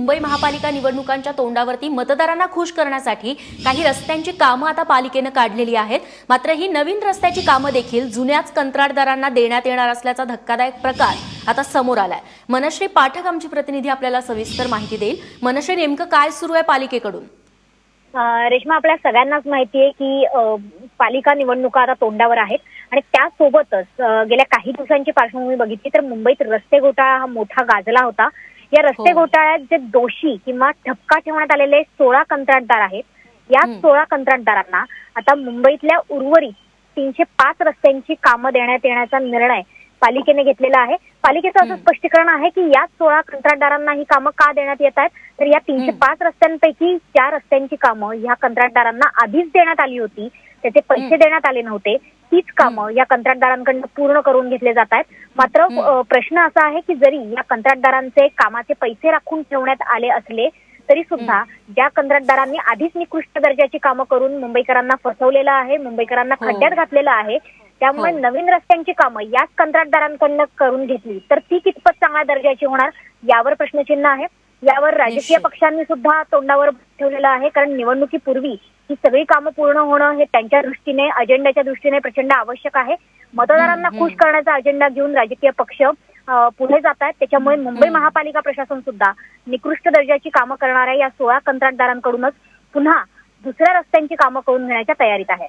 मुंबई महापालिका निवडणुकांच्या तोंडावरती मतदारांना खुश करण्यासाठी काही रस्त्यांची कामं आता पालिकेने काढलेली आहेत। मात्र ही नवीन रस्त्याची कामं देखील जुन्याच कंत्राटदारांना देण्यात येणार असल्याचा धक्कादायक प्रकार आता समोर आलाय। मनश्री पाठक आमची प्रतिनिधी आपल्याला सविस्तर माहिती देईल। मनश्री, नेमकं काय सुरू आहे पालिकेकडून? रेश्मा, आपल्या सगळ्यांनाच माहिती आहे की पालिका निवडणुका आता तोंडावर आहेत आणि त्यासोबतच गेल्या काही दिवसांची पार्श्वभूमी बघितली तर मुंबईत रस्ते घोटाळा हा मोठा गाजला होता। या रस्ते घोटाळ्यात जे दोषी किंवा ठपका ठेवण्यात आलेले 16 कंत्राटदार आहेत, या 16 कंत्राटदारांना आता मुंबईतल्या उर्वरित 305 रस्त्यांची कामं देण्यात येण्याचा निर्णय पालिकेने घेतलेला आहे। पालिकेचं असं स्पष्टीकरण आहे की या 16 कंत्राटदारांना ही कामं का देण्यात येत आहेत, तर या 305 रस्त्यांपैकी 4 रस्त्यांची कामं या कंत्राटदारांना आधीच देण्यात आली होती, त्याचे पैसे देण्यात आले नव्हते। तीच कामं या कंत्राटदारांकडून पूर्ण करून घेतले जात आहेत। मात्र प्रश्न असा आहे की जरी या कंत्राटदारांचे कामाचे पैसे राखून ठेवण्यात आले असले तरी सुद्धा ज्या कंत्राटदारांनी आधीच निकृष्ट दर्जाची कामं करून मुंबईकरांना फसवलेलं आहे, मुंबईकरांना खड्ड्यात घातलेलं आहे, त्यामुळे नवीन रस्त्यांची कामं याच कंत्राटदारांकडून करून घेतली तर ती कितपत चांगल्या दर्जाची होणार यावर प्रश्नचिन्ह आहे। यावर राजकीय पक्षांनी सुद्धा तोंडावर ठेवलेलं आहे, कारण निवडणुकीपूर्वी ही सगळी कामं पूर्ण होणं हे त्यांच्या दृष्टीने, अजेंड्याच्या दृष्टीने प्रचंड आवश्यक आहे। मतदारांना खुश करण्याचा अजेंडा घेऊन राजकीय पक्ष पुढे जात आहेत। त्याच्यामुळे मुंबई महापालिका प्रशासन सुद्धा निकृष्ट दर्जाची कामं करणाऱ्या या 16 कंत्राटदारांकडूनच पुन्हा दुसऱ्या रस्त्यांची कामं करून घेण्याच्या तयारीत आहे।